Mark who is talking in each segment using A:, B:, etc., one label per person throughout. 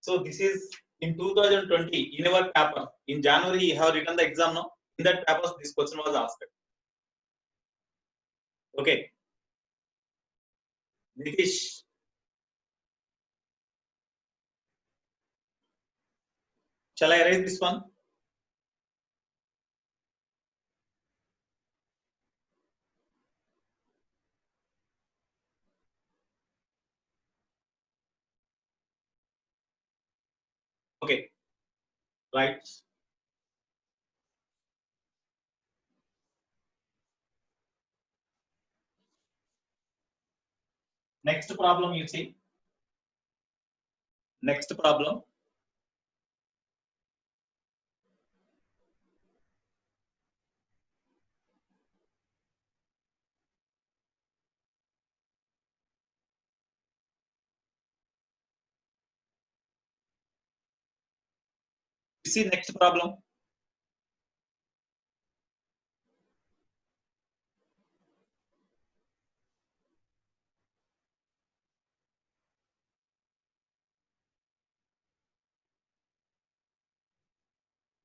A: So this is in 2020 in our paper. In January, you have written the exam now. In that paper, this question was asked. Okay. Nitish. Shall I write this one? Okay. Right. Next problem you see. Next problem. You see next problem.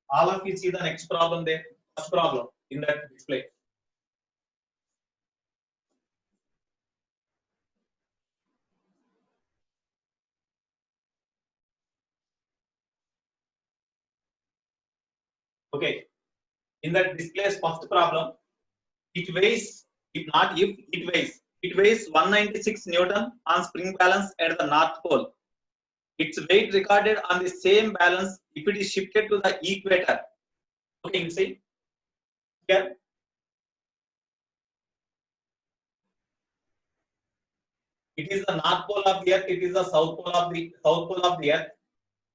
A: All of you see the next problem there. First problem in that display. Okay. In that display's first problem, it weighs, if not if, it weighs 196 Newton on spring balance at the North Pole. Its weight recorded on the same balance if it is shifted to the equator. Okay, you see here. It is the North Pole of the Earth, it is the South Pole of the Earth,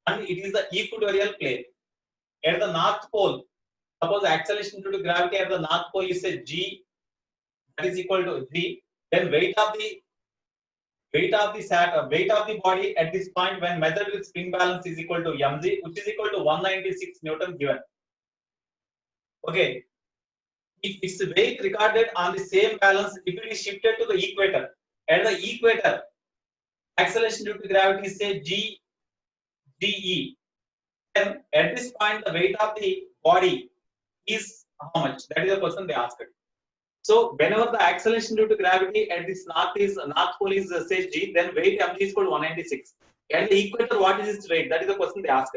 A: and it is the equatorial plane. At the North Pole, suppose acceleration due to gravity at the North Pole is a g, that is equal to g. Then weight of the body at this point when measured with spring balance is equal to mg, which is equal to 196 Newton given. Okay, if its weight recorded on the same balance, if it is shifted to the equator, at the equator, acceleration due to gravity is say g de. Then at this point, the weight of the body is how much? That is the question they asked. So whenever the acceleration due to gravity at this North Pole is say g, then weight mg is equal to 196. At the equator, what is its weight? That is the question they asked.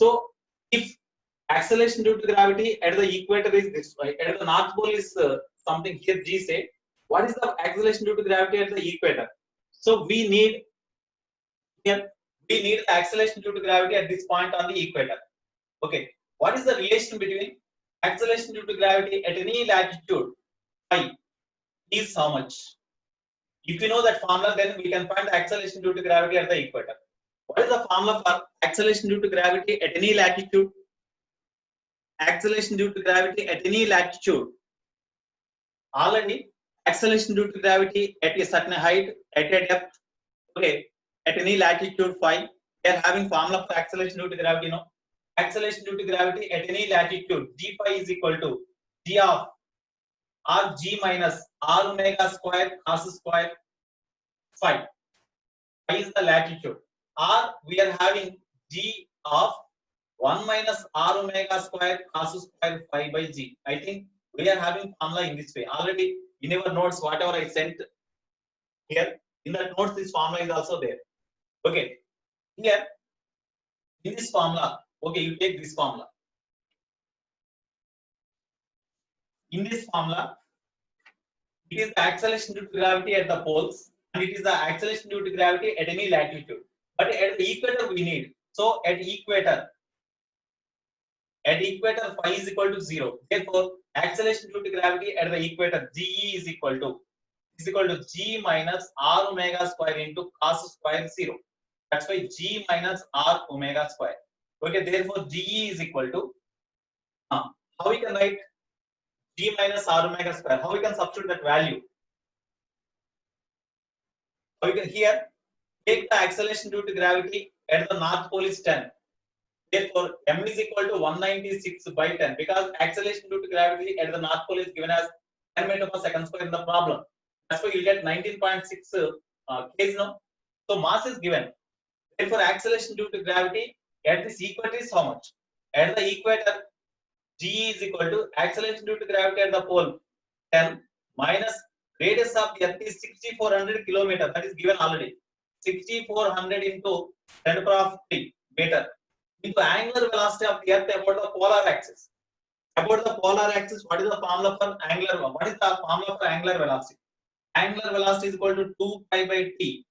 A: So if acceleration due to gravity at the equator is this, at the North Pole is something here g say, what is the acceleration due to gravity at the equator? So we need here the acceleration due to gravity at this point on the equator. Okay, what is the relation between acceleration due to gravity at any latitude phi is how much? If you know that formula, then we can find the acceleration due to gravity at the equator. What is the formula for acceleration due to gravity at any latitude? Acceleration due to gravity at any latitude. Already, acceleration due to gravity at a certain height, at a depth, okay, at any latitude phi, they are having formula for acceleration due to gravity, no? Acceleration due to gravity at any latitude, g phi is equal to g of r g minus r omega square cos square phi. Phi is the latitude. R we are having g of 1 minus r omega square cos square phi by g. I think we are having formula in this way. Already in our notes, whatever I sent here, in the notes, this formula is also there. Okay. Here, in this formula, okay, you take this formula. In this formula, it is the acceleration due to gravity at the poles, and it is the acceleration due to gravity at any latitude. But at the equator, we need. So at equator, phi is equal to 0. Therefore, acceleration due to gravity at the equator, ge is equal to g minus r omega square into cos square 0. That's why g minus r omega square. Okay, therefore ge is equal to how we can write g minus r omega square? How we can substitute that value? How we can here take the acceleration due to gravity at the North Pole is 10. Therefore, m is equal to 196 by 10 because acceleration due to gravity at the North Pole is given as 10 meter per second square in the problem. That's why you get 19.6 kg now. So mass is given. Therefore, acceleration due to gravity at this equator is how much? At the equator, G is equal to acceleration due to gravity at the pole 10 minus radius of the earth is 6400 kilometer. That is given already. 6400 into 10 to the power 3 meter into angular velocity of the earth about the polar axis. About the polar axis, what is the formula for angular? What is the formula for angular velocity? Angular velocity is equal to 2 pi by t.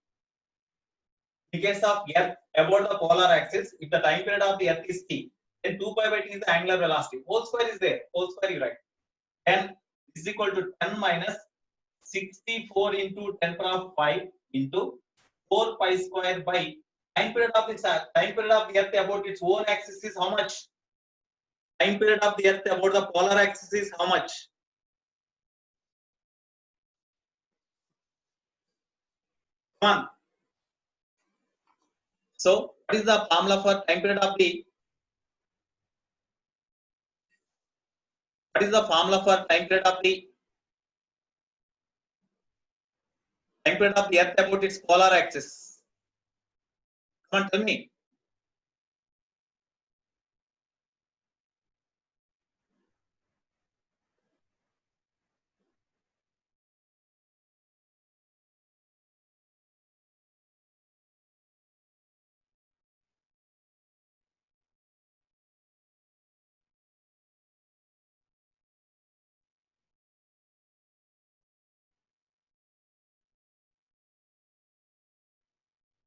A: In case of earth about the polar axis, if the time period of the earth is t, then 2 pi by t is the angular velocity. Whole square is there. Whole square you write. 10 is equal to 10 minus 64 into 10 to the power 5 into 4 pi square by time period of the earth about its own axis is how much? Time period of the earth about the polar axis is how much? Come on. So, what is the formula for time period of the? What is the formula for time period of the? Time period of the earth about its polar axis? Come on, tell me.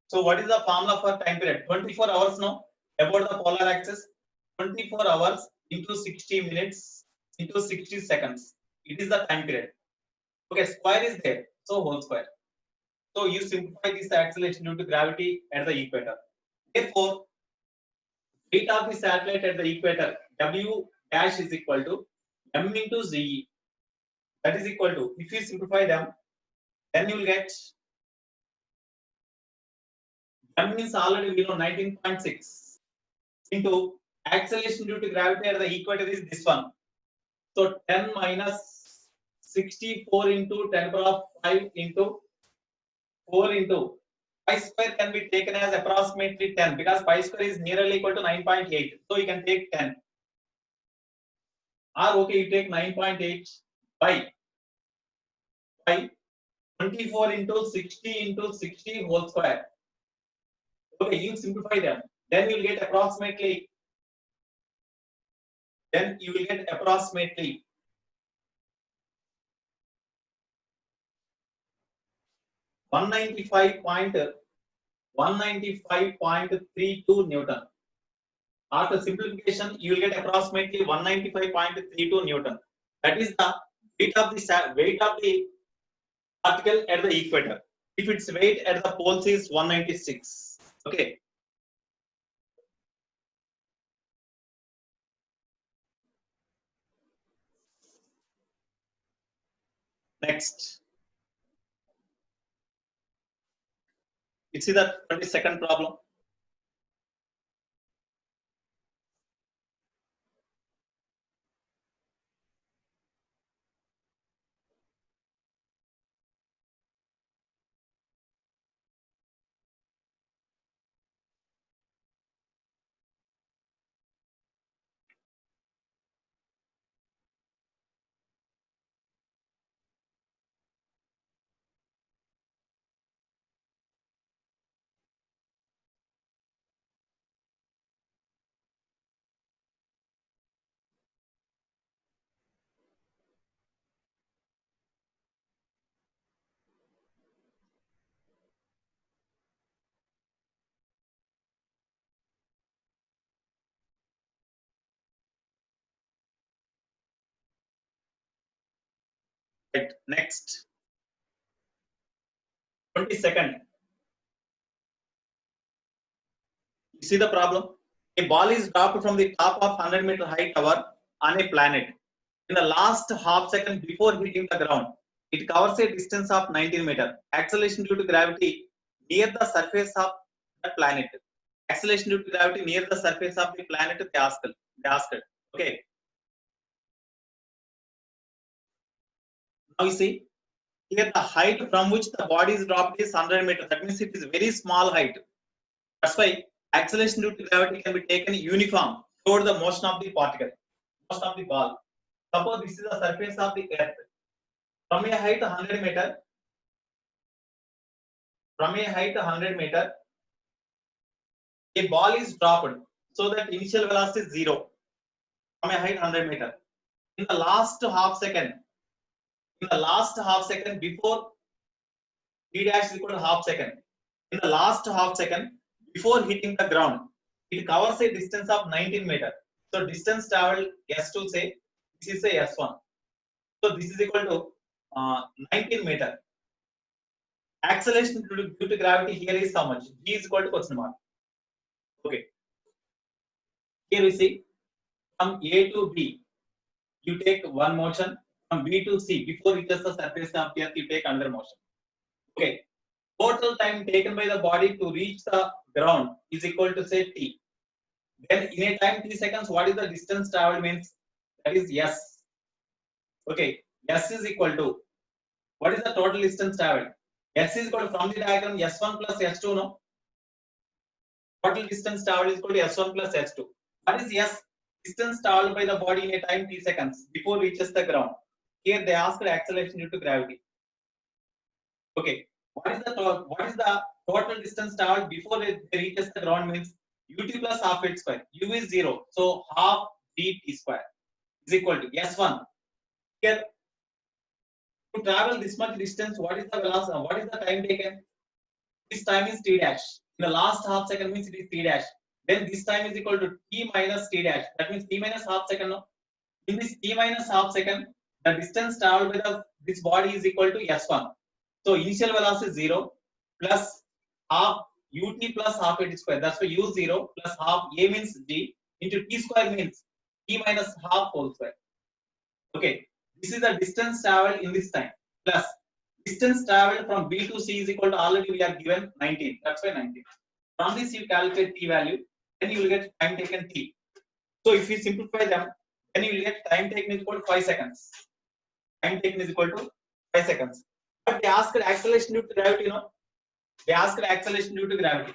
A: So what is the formula for time period? 24 hours now about the polar axis. 24 hours into 60 minutes into 60 seconds. It is the time period. Okay, square is there. So whole square. So you simplify this acceleration due to gravity at the equator. Therefore, weight of the satellite at the equator, W dash is equal to M into Z. That is equal to, if you simplify them, then you will get M means already we know 19.6 into acceleration due to gravity at the equator is this one. So 10 minus 64 into 10 to the power 5 into 4 into pi square can be taken as approximately 10 because pi square is nearly equal to 9.8. So you can take 10. Or okay, you take 9.8 by 24 into 60 whole square. Okay, you simplify them. Then you will get approximately 195.32 Newton. After simplification, you will get approximately 195.32 Newton. That is the weight of the particle at the equator. If its weight at the poles is 196. Okay. Next. You see the 22nd problem. Right. Next. 22nd. You see the problem? A ball is dropped from the top of 100-meter high tower on a planet. In the last half second before hitting the ground, it covers a distance of 19 meters. Acceleration due to gravity near the surface of the planet. Acceleration due to gravity near the surface of the planet, they asked. Okay. Now you see, here the height from which the body is dropped is 100 meters. That means it is very small height. That's why acceleration due to gravity can be taken uniform toward the motion of the particle, motion of the ball. Suppose this is the surface of the earth. From a height 100 meter, a ball is dropped so that initial velocity is 0 from a height 100 meter. In the last half second before t dash is equal to half second, in the last half second before hitting the ground, it covers a distance of 19 meter. So distance traveled S2, say this is a S1. So this is equal to 19 meter. Acceleration due to gravity here is how much? G is equal to question mark. Okay. Here we see from A to B, you take one motion. From B to C, before it reaches the surface of the earth, you take another motion. Okay. Total time taken by the body to reach the ground is equal to say t. Then in a time 3 seconds, what is the distance traveled means? That is S. Okay. S is equal to, what is the total distance traveled? S is equal to, from the diagram, S1 plus S2, no? Total distance traveled is equal to S1 plus S2. What is S? Distance traveled by the body in a time 3 seconds before it reaches the ground. Here they asked acceleration due to gravity. Okay. What is the total distance traveled before it reaches the ground means ut plus half h square. U is 0. So half dt square is equal to S1. Here, to travel this much distance, what is the velocity? What is the time taken? This time is t dash. In the last half second means it is t dash. Then this time is equal to t minus t dash. That means t minus half second. No? In this t minus half second, the distance traveled by this body is equal to S1. So initial velocity is 0 plus half ut plus half h square. That's why u 0 plus half a means g into t square means t minus half whole square. Okay. This is the distance traveled in this time plus distance traveled from B to C is equal to, already we are given 19. That's why 19. From this you calculate t value, then you will get time taken t. So if you simplify them, then you will get time taken is equal to 5 seconds. Time taken is equal to 5 seconds. But they asked acceleration due to gravity, They asked acceleration due to gravity.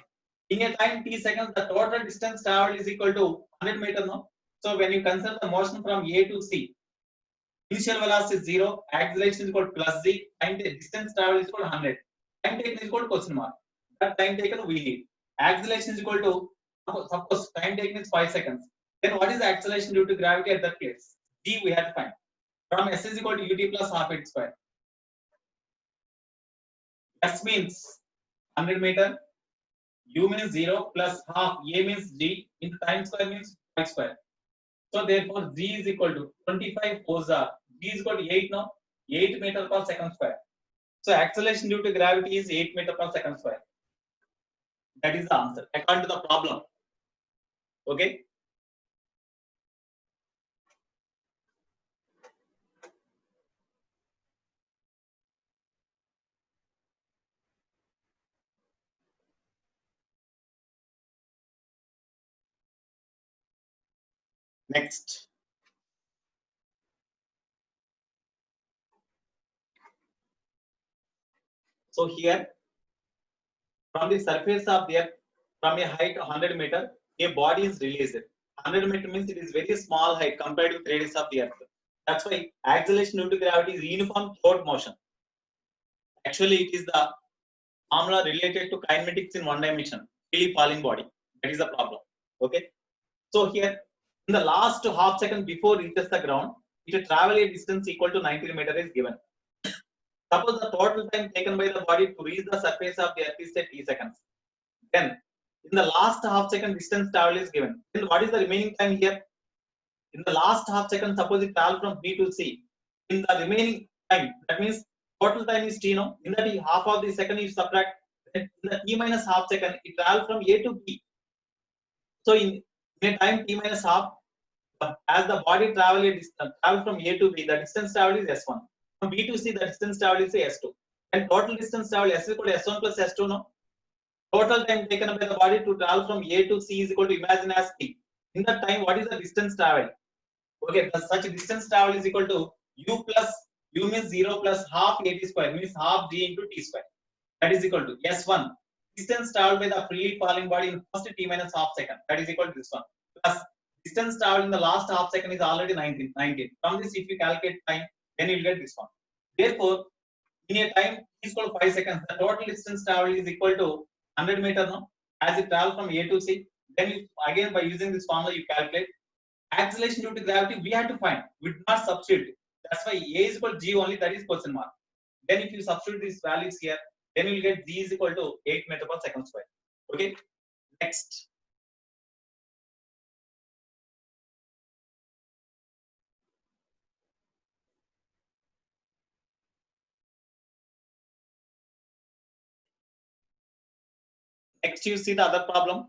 A: In a time t seconds, the total distance traveled is equal to 100 meters, no? So when you consider the motion from A to C, initial velocity is 0, acceleration is equal to plus z, and the distance traveled is equal to 100. Time taken is equal to question mark. That time taken we need. Acceleration is equal to, suppose time taken is 5 seconds. Then what is the acceleration due to gravity at that place? G we have to find. From S is equal to ut plus half h square. S means 100 meter, U means 0 plus half, A means G into time square means 5 square. So therefore G is equal to 25 fosa. G is equal to 8 now, 8 meter per second square. So acceleration due to gravity is 8 meter per second square. That is the answer according to the problem. Okay. Next. So here, from the surface of the earth, from a height of 100 meter, a body is released. 100 meter means it is very small height compared to the radius of the earth. That's why acceleration due to gravity is uniform throughout motion. Actually, it is the formula related to kinematics in one dimension, freely falling body. That is the problem. Okay. So here, in the last half second before it reaches the ground, it will travel a distance equal to 90 meter is given. Suppose the total time taken by the body to reach the surface of the earth is at t seconds. Then, in the last half second distance travel is given. Then what is the remaining time here? In the last half second, suppose it travel from B to C. In the remaining time, that means total time is t, no? In that half of the second you subtract. In the t minus half second, it travel from A to B. So in a time t minus half, as the body travel from A to B, the distance travel is S1. From B to C, the distance travel is S2. And total distance travel S is equal to S1 plus S2, no? Total time taken by the body to travel from A to C is equal to, imagine as t. In that time, what is the distance travel? Okay, such distance travel is equal to U means 0 plus half a t square means half g into t square. That is equal to S1. distance traveled by the freely falling body in first t minus half second, that is equal to this one, plus distance traveled in the last half second is already 19. From this, if you calculate time, then you will get this one. Therefore, in a time is equal to 5 seconds, the total distance traveled is equal to 100 meter now, as it travels from A to C. Then you, again by using this formula you calculate acceleration due to gravity. We have to find, we do not substitute. That's why A is equal to G only, that is question mark. Then if you substitute these values here, then you will get G is equal to 8 meter per second square. Okay, next. Next, you see the other problem.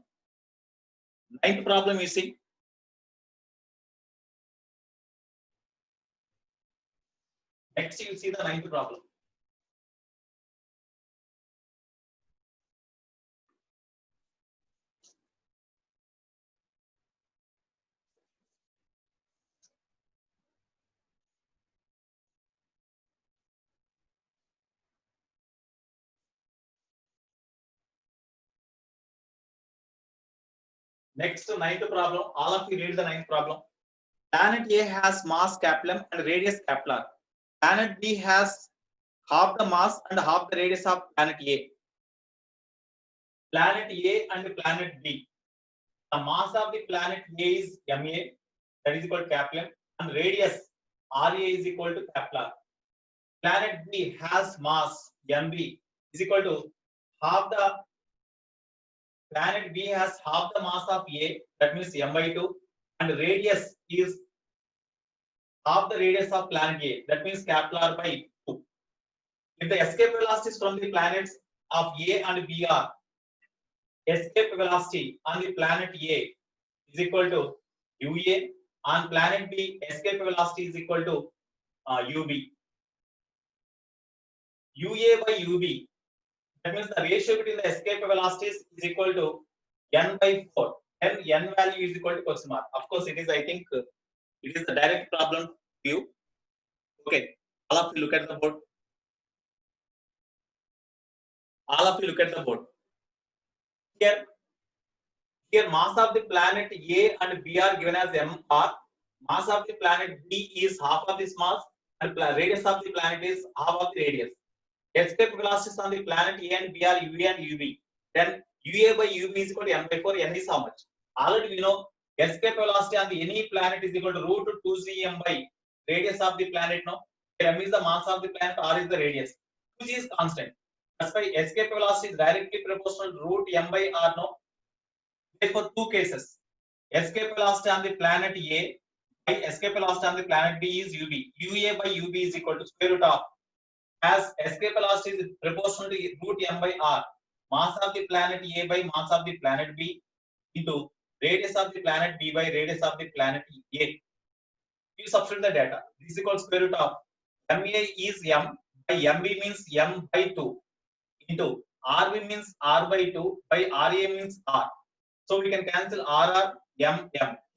A: Ninth problem you see. Next, you see the ninth problem. Next to ninth problem, all of you read the ninth problem. Planet A has mass capital and radius capital. Planet B has half the mass and half the radius of planet A. Planet A and planet B. The mass of the planet A is MA, that is equal to capital, and radius RA is equal to capital. Planet B has mass MB is equal to half the planet B has half the mass of A, that means M by 2, and radius is half the radius of planet A, that means capital R by 2. If the escape velocities from the planets of A and B are, escape velocity on the planet A is equal to UA, on planet B escape velocity is equal to UB. UA by UB, that means the ratio between the escape velocities is equal to n by 4. Then n value is equal to question mark. Of course, it is, I think, it is the direct problem view. Okay, all of you look at the board. All of you look at the board. Here mass of the planet A and B are given as mr. Mass of the planet B is half of this mass, and radius of the planet is half of the radius. Escape velocities on the planet A and B are UA and UB. Then UA by UB is equal to m by 4. N is how much? Already we know escape velocity on the any planet is equal to root 2cm by radius of the planet. No, m is the mass of the planet, r is the radius. 2g is constant. That's why escape velocity is directly proportional to root m by r. No. For two cases, escape velocity on the planet A by escape velocity on the planet B is UB. UA by UB is equal to square root of, as escape velocity is proportional to root m by r, mass of the planet A by mass of the planet B into radius of the planet B by radius of the planet A. You substitute the data. This is equal to square root of MA is m by MB means m by 2 into RB means r by 2 by RA means r. So we can cancel RR, M.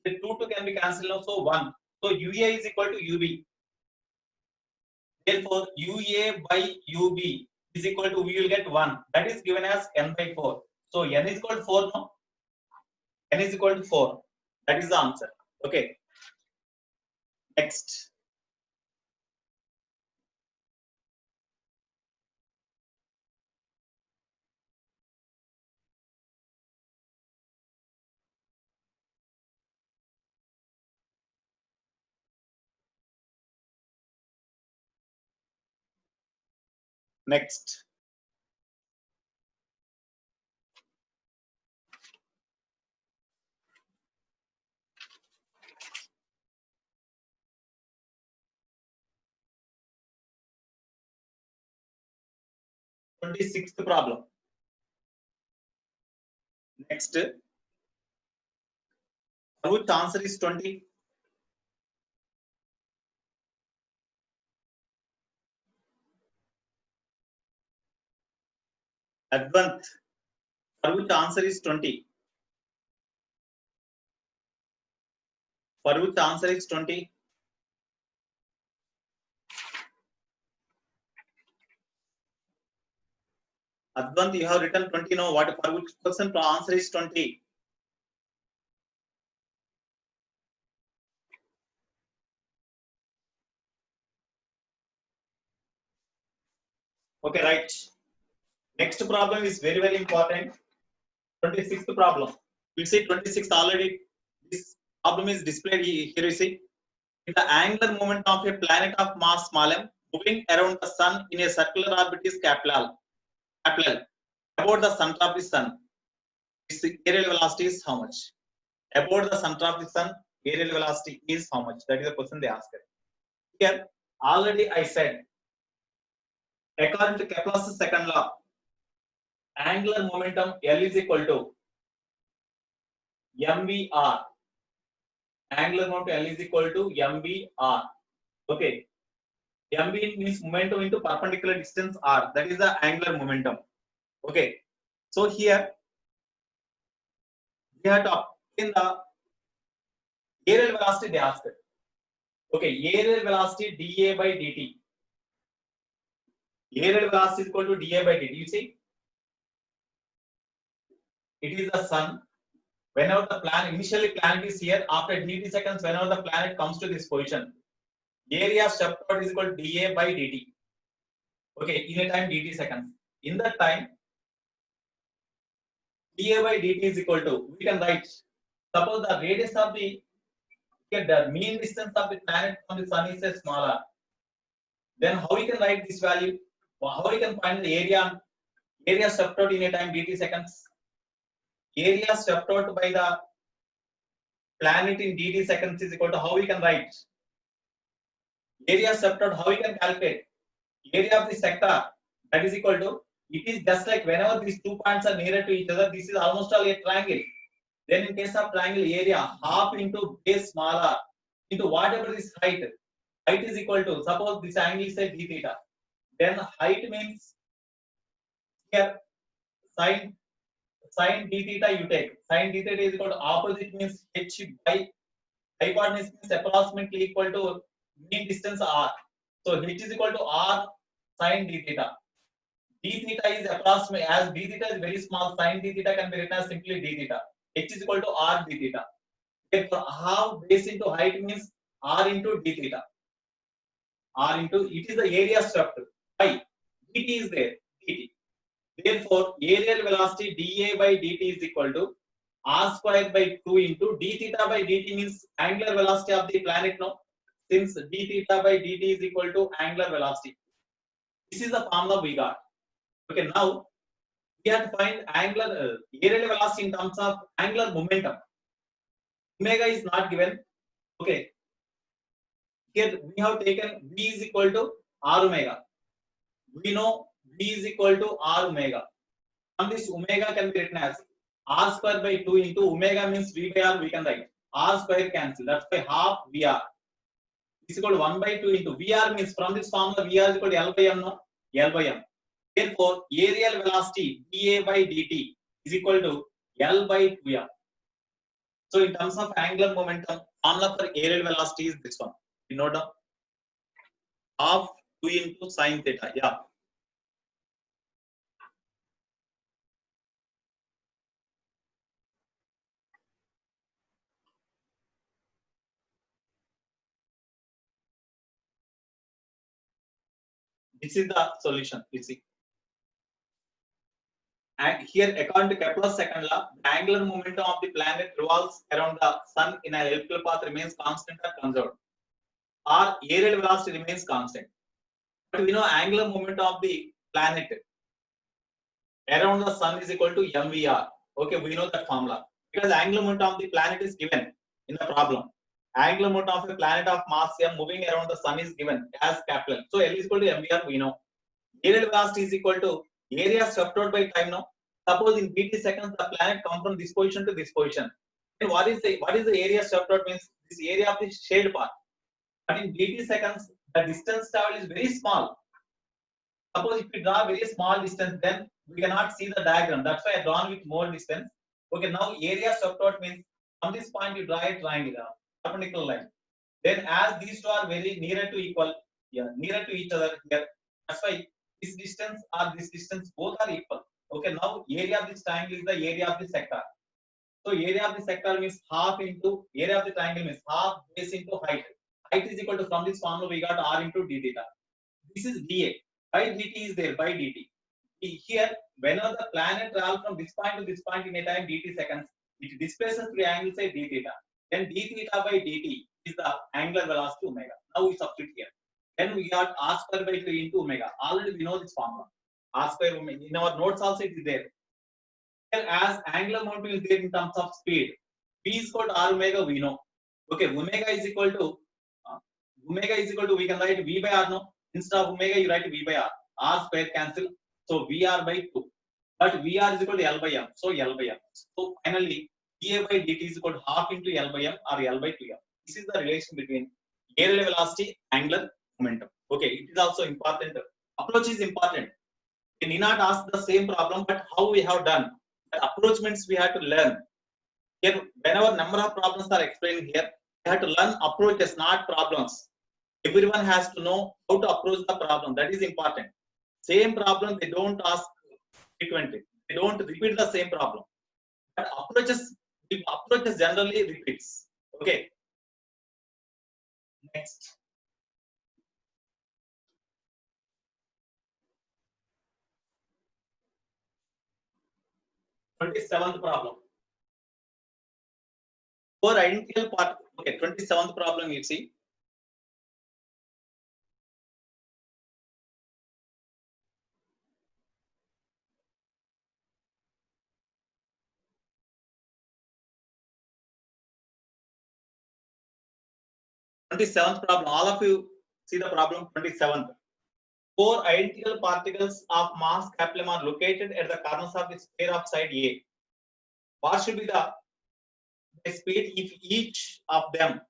A: The 2 can be cancelled now, so 1. So UA is equal to UB. Therefore, UA by UB is equal to, we will get 1. That is given as n by 4. So n is equal to 4 now. N is equal to 4. That is the answer. Okay. Next. Next. Sixth problem. Next. Which answer is 20? Advant. For which answer is 20? For which answer is 20? Advant, you have written 20. No, what for which question to answer is 20. Okay, right. Next problem is very, very important. 26th problem. You see 26th already. This problem is displayed here. You see, in the angular moment of a planet of mass small m moving around the sun in a circular orbit is capital. About the center of the sun, its aerial velocity is how much? About the center of the sun, aerial velocity is how much? That is the question they asked. Here, already I said, according to Kepler's second law, angular momentum L is equal to mvr. Angular momentum L is equal to mvr. Okay, mv means momentum into perpendicular distance r. That is the angular momentum. Okay, so here we have to obtain the aerial velocity they asked. Okay, aerial velocity dA by dt. Aerial velocity is equal to dA by dt. You see, it is the sun. Whenever the planet, initially planet is here, after dt seconds, whenever the planet comes to this position, area swept out is equal to dA by dt. Okay, in a time dt seconds. In that time, dA by dt is equal to, we can write, suppose the radius of the mean distance of the planet from the sun is smaller, then how we can write this value? How we can find the area swept out in a time dt seconds? Area swept out by the planet in dt seconds is equal to, how we can write? Area swept out, how we can calculate? Area of the sector, that is equal to, it is just like whenever these 2 points are nearer to each other, this is almost all a triangle. Then in case of triangle, area half into base smaller into whatever is height. Height is equal to, suppose this angle is d theta. Then height means here sine d theta you take. Sine d theta is equal to opposite means h by hypotenuse means approximately equal to mean distance r. So h is equal to r sine d theta. D theta is approximately, as d theta is very small, sine d theta can be written as simply d theta. H is equal to r d theta. Therefore, half base into height means r into d theta. R into, it is the area swept by dt is there, dt. Therefore, aerial velocity dA by dt is equal to r square by 2 into d theta by dt means angular velocity of the planet now. Since d theta by dt is equal to angular velocity. This is the formula we got. Okay, now we have to find angular aerial velocity in terms of angular momentum. Omega is not given. Okay, here we have taken v is equal to r omega. We know v is equal to r omega. From this omega can be written as r square by 2 into omega means v by r, we can write r square cancel, that's by half vr is equal to 1 by 2 into vr means, from this formula vr is equal to l by m, no, l by m. Therefore, aerial velocity dA by dt is equal to l by 2m. So in terms of angular momentum, formula for aerial velocity is this one. You note down, half 2 into sine theta. Yeah. This is the solution. You see. And here, according to Kepler's second law, the angular momentum of the planet revolves around the sun in an elliptical path remains constant or conserved, or aerial velocity remains constant. But we know angular momentum of the planet around the sun is equal to mvr. Okay, we know that formula because angular momentum of the planet is given in the problem. Angular momentum of a planet of mass m moving around the sun is given as capital. So L is equal to mvr. We know aerial velocity is equal to area swept out by time now. Suppose in dt seconds the planet comes from this position to this position. Then what is the area swept out means? This area of the shaded part. But in dt seconds the distance traveled is very small. Suppose if we draw very small distance, then we cannot see the diagram. That's why I drawn with more distance. Okay, now area swept out means from this point you draw a triangle, perpendicular line. Then as these two are very nearer to equal, yeah, nearer to each other here. That's why this distance or this distance both are equal. Okay, now area of this triangle is the area of the sector. So area of the sector means half into area of the triangle means half base into height. Height is equal to, from this formula we got r into d theta. This is dA. By dt is there, by dt. Here, whenever the planet travels from this point to this point in a time dt seconds, it displaces through angle say d theta. Then d theta by dt is the angular velocity omega. Now we substitute here. Then we got r square by 3 into omega. Already we know this formula. R square omega. In our notes also it is there. Here, as angular momentum is there in terms of speed, v is equal to r omega, we know. Okay, omega is equal to we can write v by r, no. Instead of omega you write v by r. R square cancel. So Vr by 2. But Vr is equal to L by M. So L by M. So finally, dA by dt is equal to half into L by M or L by 2M. This is the relation between aerial velocity, angular momentum. Okay, it is also important. Approach is important. We need not ask the same problem, but how we have done. The approach means we have to learn. Here, whenever number of problems are explained here, we have to learn approaches, not problems. Everyone has to know how to approach the problem. That is important. Same problem, they don't ask frequently. They don't repeat the same problem. But approaches generally repeats. Okay. Next. Twenty-seventh problem. For identical part. Okay, 27th problem you see. Twenty-seventh problem. All of you see the problem. 27th. Four identical particles of mass capital M are located at the corners of the sphere of side A. What should be the speed if each of them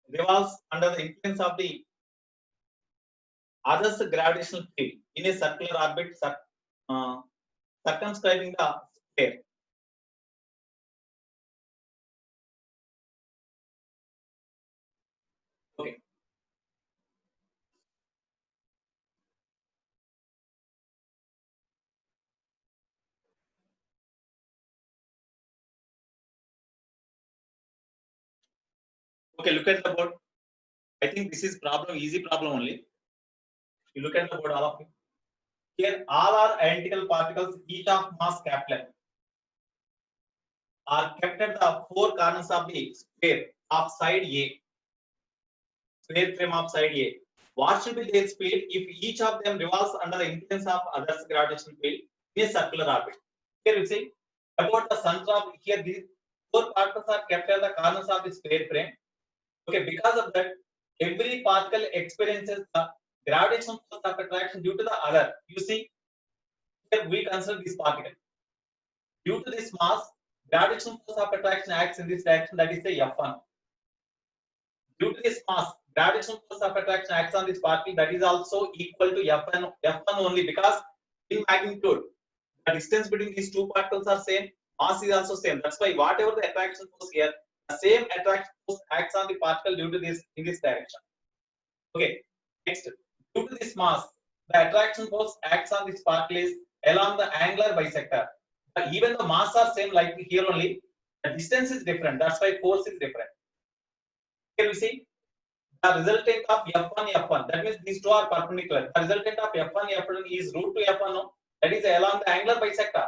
A: revolves under the influence of the other's gravitational field in a circular orbit circumscribing the sphere? Okay. Okay, look at the board. I think this is problem, easy problem only. You look at the board, all of you. Here, all are identical particles, each of mass capital, are kept at the four corners of the sphere of side A. Sphere frame of side A. What should be their speed if each of them revolves under the influence of others' gravitational field in a circular orbit? Here we see about the center of here these four particles are kept at the corners of the sphere frame. Okay, because of that, every particle experiences the gravitational force of attraction due to the other. You see, here we consider this particle. Due to this mass, gravitational force of attraction acts in this direction, that is the F1. Due to this mass, gravitational force of attraction acts on this particle, that is also equal to F1 only, because in magnitude, the distance between these two particles are same, mass is also same. That's why whatever the attraction force here, the same attraction force acts on the particle due to this in this direction. Okay, next, due to this mass, the attraction force acts on this particle is along the angular bisector. Even the mass are same, like here only, the distance is different. That's why force is different. Here we see the resultant of F1. That means these two are perpendicular. The resultant of F1 is root to F1. No? That is along the angular bisector.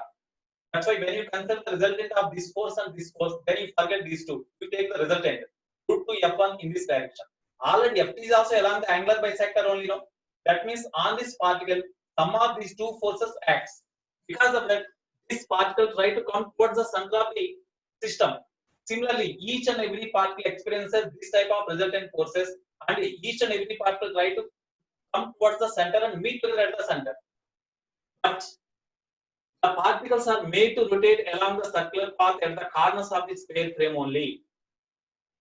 A: That's why when you consider the resultant of this force and this force, then you forget these two. You take the resultant root to F1 in this direction. Already F is also along the angular bisector only. No? That means on this particle, some of these two forces acts. Because of that, this particle try to come towards the center of the system. Similarly, each and every particle experiences this type of resultant forces, and each and every particle try to come towards the center and meet together at the center. But the particles are made to rotate along the circular path at the corners of the sphere frame only,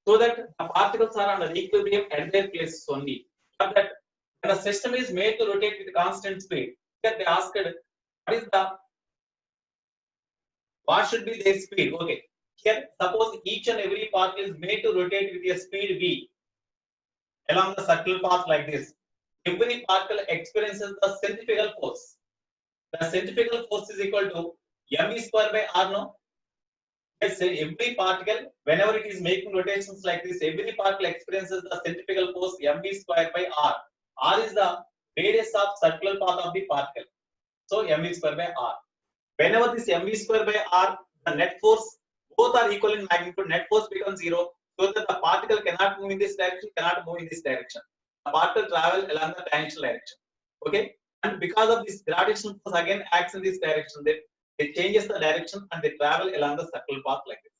A: so that the particles are under equilibrium at their places only. But that when the system is made to rotate with constant speed, here they asked what should be their speed? Okay. Here, suppose each and every particle is made to rotate with a speed v along the circular path like this. every particle experiences the centrifugal force. The centrifugal force is equal to mv square by r. No, let's say every particle, whenever it is making rotations like this, every particle experiences the centrifugal force mv square by r. R is the radius of circular path of the particle. So mv square by r. Whenever this mv square by r, the net force, both are equal in magnitude, net force becomes zero, so that the particle cannot move in this direction, cannot move in this direction. The particle travel along the tangential direction. Okay, and because of this gravitational force again acts in this direction, they changes the direction and they travel along the circular path like this.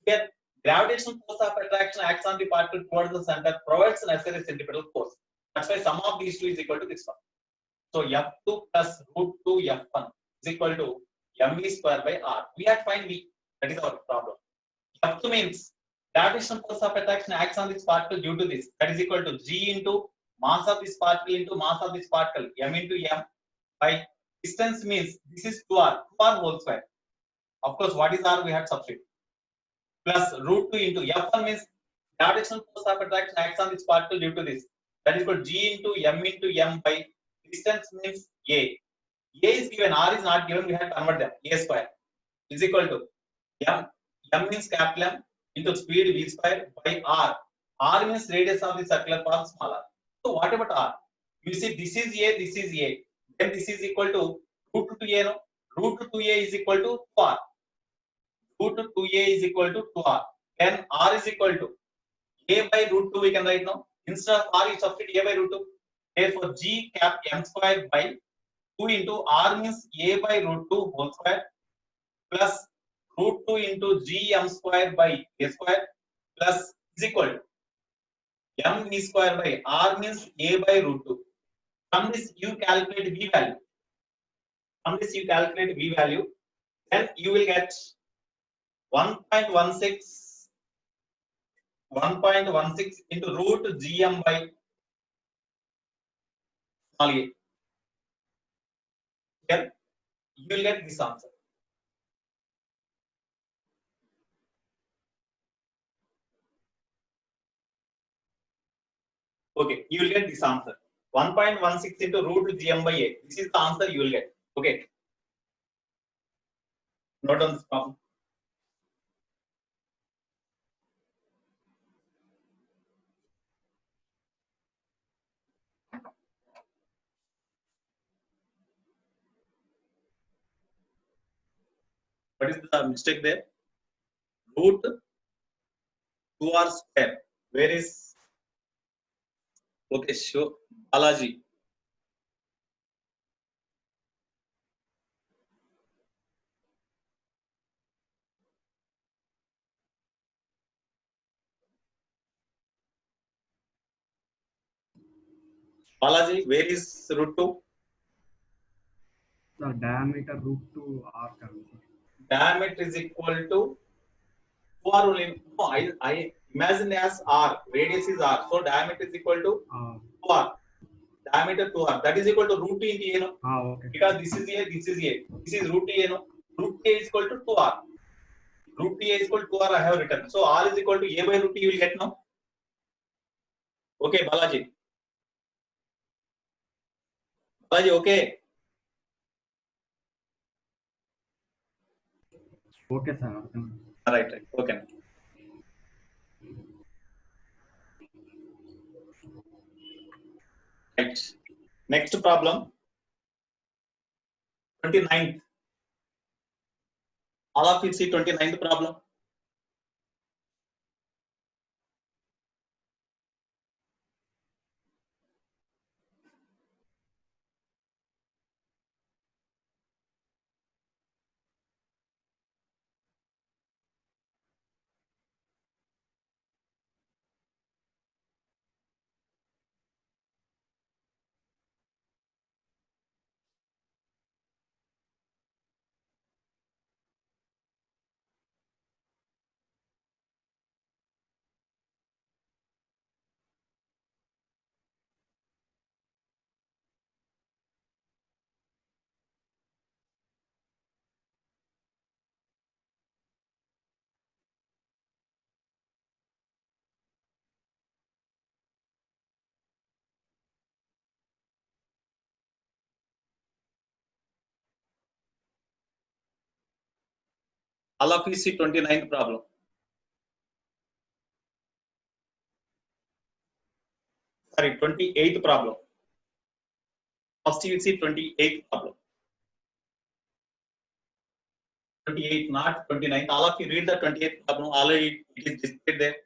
A: Here, gravitational force of attraction acts on the particle towards the center, provides an necessary centripetal force. That's why sum of these two is equal to this one. So F2 plus root 2 F1 is equal to mv square by r. We have to find v. That is our problem. F2 means gravitational force of attraction acts on this particle due to this. That is equal to g into mass of this particle into mass of this particle, m into m, by distance means this is 2r, 2r whole square. Of course, what is r? We have to substitute. Plus root 2 into F1 means gravitational force of attraction acts on this particle due to this. That is equal to g into m by distance means a. A is given, r is not given, we have to convert them. A square is equal to m. M means capital M into speed v square by r. R means radius of the circular path, small r. So what about r? You see, this is a, this is a. Then this is equal to root 2a. No? Root 2a is equal to 2r. Root 2a is equal to 2r. Then r is equal to a by root 2 we can write now. Instead of r, you substitute a by root 2. Therefore, g cap m square by 2 into r means a by root 2 whole square plus root 2 into g m square by a square plus is equal to m e square by r means a by root 2. From this you calculate v value. From this you calculate v value. Then you will get 1.16 into root gm by small a. Here you will get this answer. Okay, you will get this answer. 1.16 into root gm by a. This is the answer you will get. Okay. Note on this problem. What is the mistake there? Root 2r square. Where is? Okay, sure. Balaji. Balaji, where is root 2?
B: The diameter root 2 r curve.
A: Diameter is equal to 2r only. No, I imagine as r. Radius is r. So diameter is equal to 2r. Diameter 2r. That is equal to root 2 into a. No?
B: Okay.
A: Because this is a, this is a. This is root a. No? Root a is equal to 2r. Root a is equal to 2r. I have written. So r is equal to a by root you will get now. Okay, Balaji. Balaji, okay.
B: Okay, sir.
A: Right. Okay. Right. Next problem. 29th. All of you see 29th problem. All of you see 29th problem. Sorry, 28th problem. First you see 28th problem. 28th, not 29th. All of you read the 28th problem. Already it is displayed there.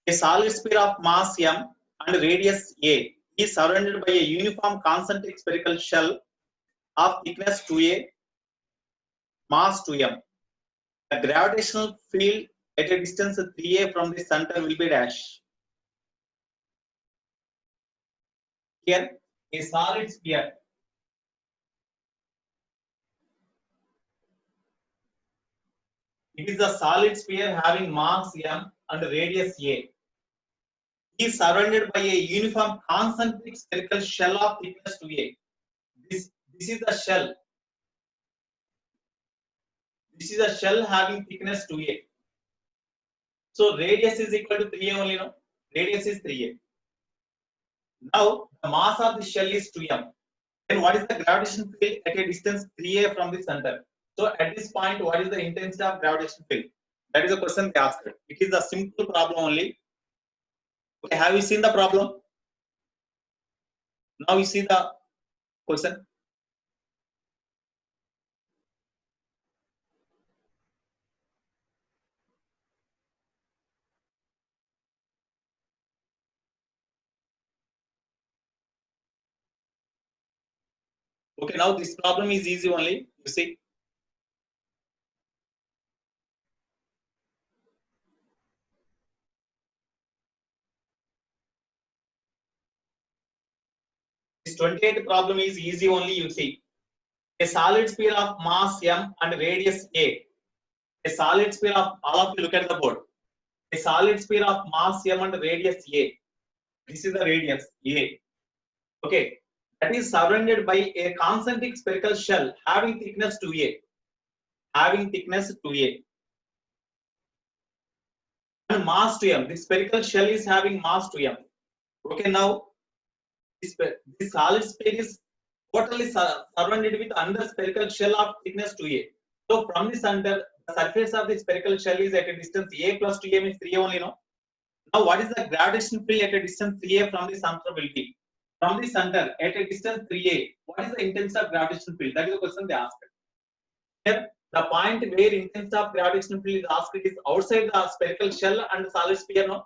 A: A solid sphere of mass m and radius a is surrounded by a uniform concentric spherical shell of thickness 2a, mass 2m. The gravitational field at a distance 3a from the center will be dash. Here, a solid sphere. It is a solid sphere having mass m and radius a. Is surrounded by a uniform concentric spherical shell of thickness 2a. This is the shell. This is a shell having thickness 2a. So radius is equal to 3a only, no? Radius is 3a. Now the mass of the shell is 2m. Then what is the gravitational field at a distance 3a from the center? So at this point, what is the intensity of gravitational field? That is the question they asked. It is a simple problem only. Okay, have you seen the problem? Now you see the question. Okay, now this problem is easy only. You see. This 28th problem is easy only. You see. A solid sphere of mass m and radius a. A solid sphere of, all of you look at the board. A solid sphere of mass m and radius a. This is the radius a. Okay, that is surrounded by a concentric spherical shell having thickness 2a. Having thickness 2a. And mass 2m. This spherical shell is having mass 2m. Okay, now this solid sphere is totally surrounded with another spherical shell of thickness 2a. So from the center, the surface of the spherical shell is at a distance a plus 2m is 3a only, no? Now what is the gravitational field at a distance 3a from the center will be? From the center at a distance 3a, what is the intensity of gravitational field? That is the question they asked. Here, the point where intensity of gravitational field is asked is outside the spherical shell and the solid sphere, no?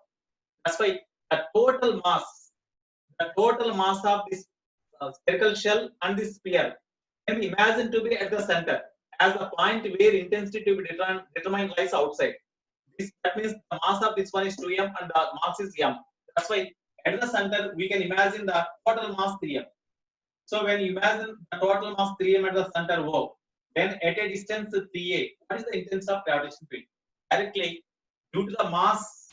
A: That's why the total mass of this spherical shell and this sphere can be imagined to be at the center as the point where intensity to be determined lies outside. That means the mass of this one is 2m and the mass is m. That's why at the center we can imagine the total mass 3m. So when you imagine the total mass 3m at the center O, then at a distance 3a, what is the intensity of gravitational field? Directly due to the mass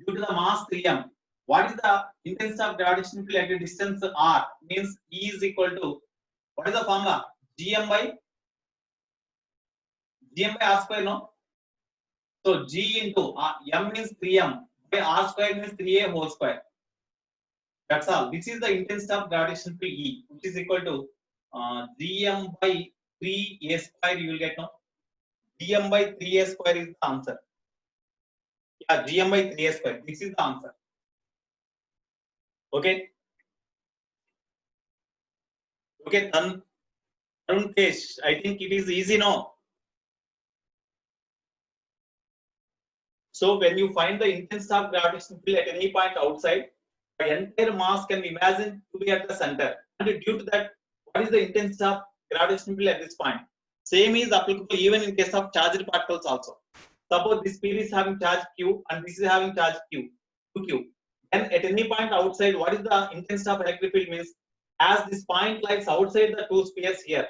A: 3m, what is the intensity of gravitational field at a distance r? Means E is equal to, what is the formula? Gm by r square, no? So G into m means 3m by r square means 3a whole square. That's all. This is the intensity of gravitational field E, which is equal to Gm by 3a square. You will get, no? Gm by 3a square is the answer. Yeah, Gm by 3a square. This is the answer. Okay. Okay, Tarun Tesh, I think it is easy, no? So when you find the intensity of gravitational field at any point outside, the entire mass can be imagined to be at the center. And due to that, what is the intensity of gravitational field at this point? Same is applicable even in case of charged particles also. Suppose this sphere is having charge q and this is having charge q, 2q. Then at any point outside, what is the intensity of electric field means? As this point lies outside the two spheres here,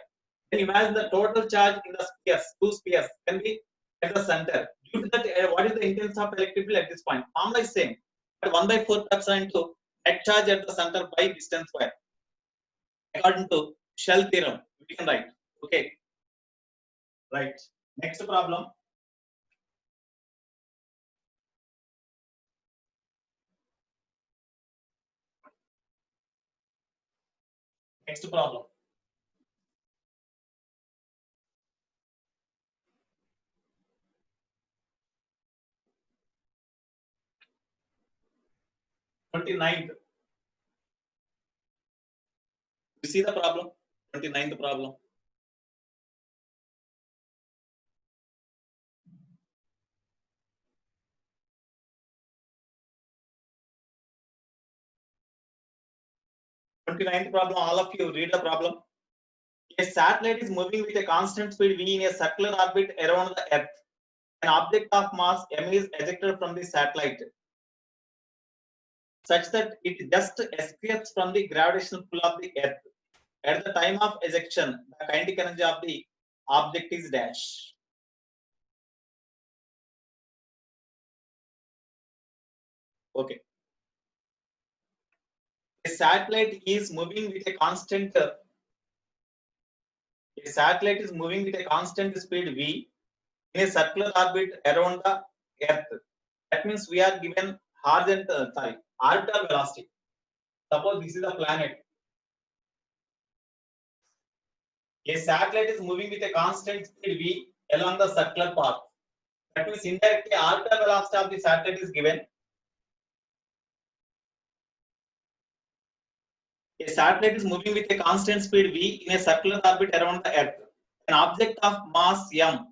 A: then imagine the total charge in the spheres, two spheres can be at the center. Due to that, what is the intensity of electric field at this point? Formula is same. But 1/4 into net charge at the center by distance square. According to Shell theorem, we can write. Okay. Right. Next problem. Next problem. 29th. You see the problem? 29th problem. Problem, all of you read the problem. A satellite is moving with a constant speed v in a circular orbit around the Earth. An object of mass m is ejected from the satellite such that it just escapes from the gravitational pull of the Earth. At the time of ejection, the kinetic energy of the object is dash. Okay. A satellite is moving with a constant. A satellite is moving with a constant speed v in a circular orbit around the Earth. That means we are given orbital velocity. Suppose this is a planet. A satellite is moving with a constant speed v along the circular path. That means indirectly orbital velocity of the satellite is given. A satellite is moving with a constant speed v in a circular orbit around the Earth. An object of mass m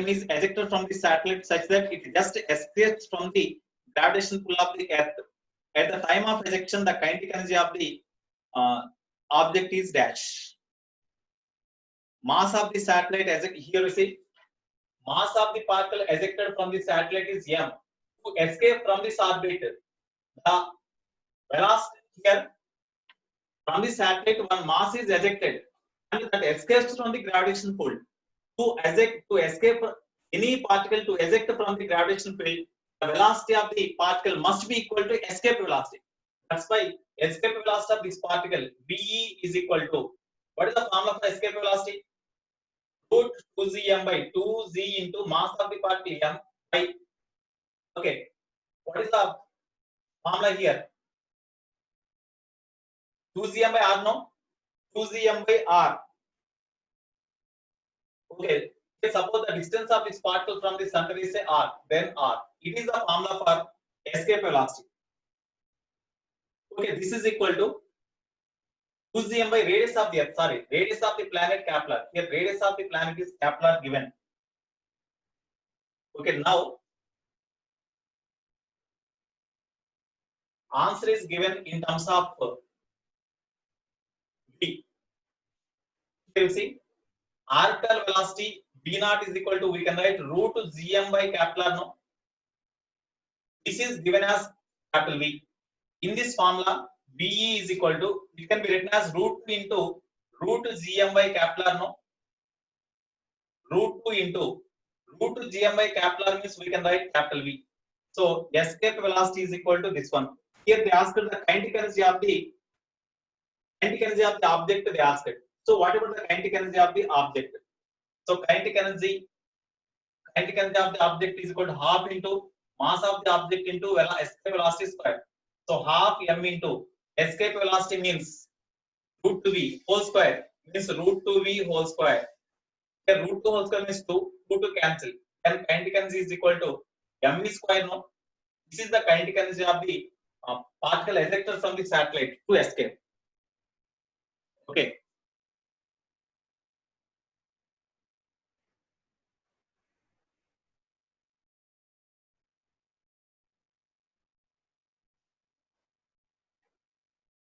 A: is ejected from the satellite such that it just escapes from the gravitational pull of the Earth. At the time of ejection, the kinetic energy of the object is dash. Mass of the satellite, here we see, mass of the particle ejected from the satellite is m. To escape from this orbit, the velocity here from the satellite, one mass is ejected and that escapes from the gravitational pull. To escape any particle to eject from the gravitational field, the velocity of the particle must be equal to escape velocity. That's why escape velocity of this particle ve is equal to, what is the formula for escape velocity? Root 2gm by 2z into mass of the particle m by, okay, what is the formula here? 2gm by r, no? 2gm by r. Okay, suppose the distance of this particle from the center is say r, then r. It is the formula for escape velocity. Okay, this is equal to 2gm by radius of the Earth. Sorry, radius of the planet Kepler. Here, radius of the planet is Kepler given. Okay, now answer is given in terms of v. Here you see, orbital velocity v naught is equal to, we can write root gm by Kepler. No, this is given as capital V. In this formula, ve is equal to, it can be written as root 2 into root gm by Kepler. No, root 2 into root gm by Kepler means we can write capital V. So escape velocity is equal to this one. Here they asked the kinetic energy of the object. They asked it. So what about the kinetic energy of the object? So kinetic energy of the object is equal to half into mass of the object into escape velocity square. So half m into escape velocity means root 2v whole square means root 2v whole square. Here root 2 whole square means 2 to cancel. Then kinetic energy is equal to mv square. No, this is the kinetic energy of the particle ejected from the satellite to escape. Okay.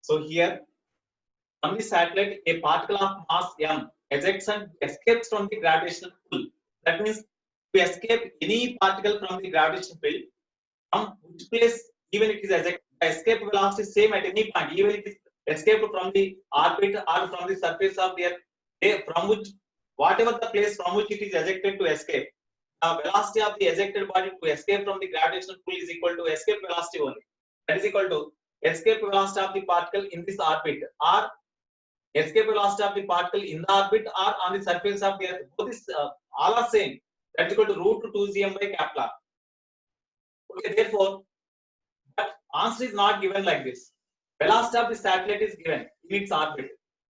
A: So here, from the satellite, a particle of mass m ejects and escapes from the gravitational pull. That means to escape any particle from the gravitational field, from which place even it is ejected, the escape velocity is same at any point, even it is escaped from the orbit or from the surface of the Earth, from which, whatever the place from which it is ejected to escape, the velocity of the ejected body to escape from the gravitational pull is equal to escape velocity only. That is equal to escape velocity of the particle in this orbit or escape velocity of the particle in the orbit or on the surface of the Earth. Both is all are same. That is equal to root 2 gm by Kepler. Okay, therefore, but answer is not given like this. Velocity of the satellite is given in its orbit.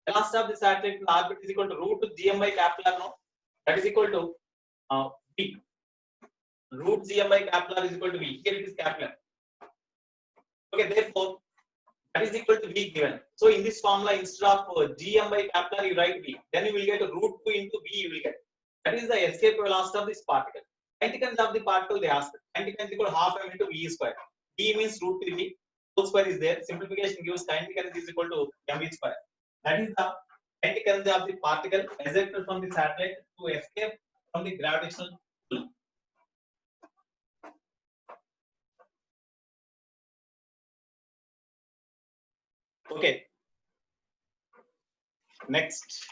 A: Velocity of the satellite in the orbit is equal to root 2 gm by Kepler. No, that is equal to V. Root Gm by capital R is equal to V. Here it is capital M. Okay, therefore, that is equal to V given. So in this formula, instead of Gm by capital R, you write V. Then you will get root 2 into V, you will get. That is the escape velocity of this particle. Kinetic of the particle, they asked. Kinetic energy equal to half m into V square. V means root 3V. Whole square is there. Simplification gives kinetic energy is equal to mv square. That is the kinetic energy of the particle ejected from the satellite to escape from the gravitational pull. Okay. Next.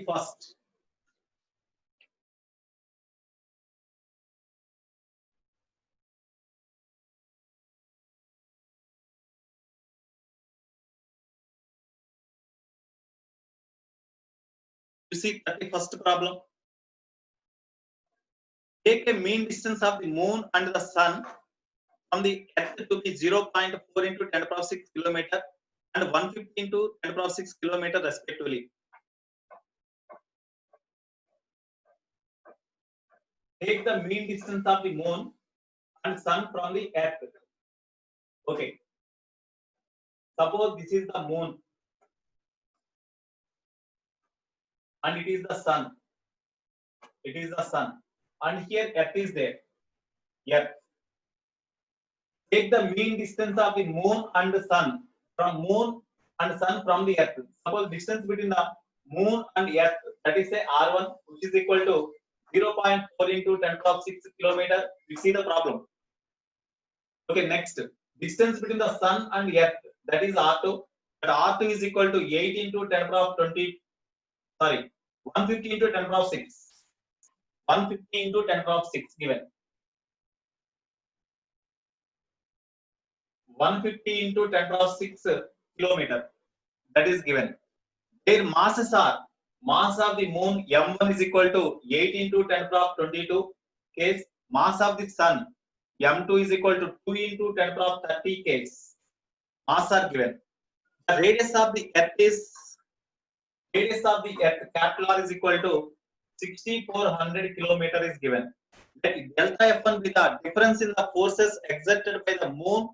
A: First. You see 31st problem. Take a mean distance of the moon and the sun from the earth to be 0.4 into 10 to the power 6 kilometer and 150 into 10 to the power 6 kilometer respectively. Take the mean distance of the moon and sun from the earth. Okay. Suppose this is the moon and it is the sun. It is the sun. And here earth is there. Earth. Take the mean distance of the moon and the sun from the earth. Suppose distance between the moon and earth, that is say R1, which is equal to 0.4 into 10 to the power 6 kilometer. You see the problem. Okay, next. Distance between the sun and earth, that is R2. But R2 is equal to 8 into 10 to the power 150 into 10 to the power 6. 150 into 10 to the power 6 given. 150 into 10 to the power 6 kilometer. That is given. Their masses are, mass of the moon M1 is equal to 8 into 10 to the power 22 kgs. Mass of the sun M2 is equal to 2 into 10 to the power 30 kgs. Mass are given. The radius of the earth capital R is equal to 6400 kilometer is given. Let delta F1 be the difference in the forces exerted by the moon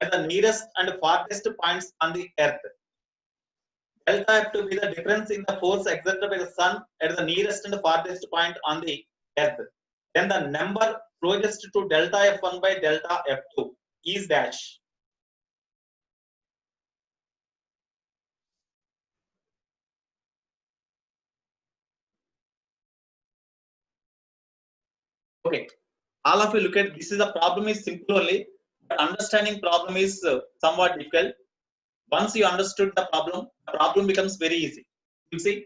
A: at the nearest and farthest points on the earth. Delta F2 be the difference in the force exerted by the sun at the nearest and farthest point on the earth. Then the number closest to delta F1 by delta F2 is dash. Okay, all of you look at this. Is a problem is simple only, but understanding problem is somewhat difficult. Once you understood the problem becomes very easy. You see,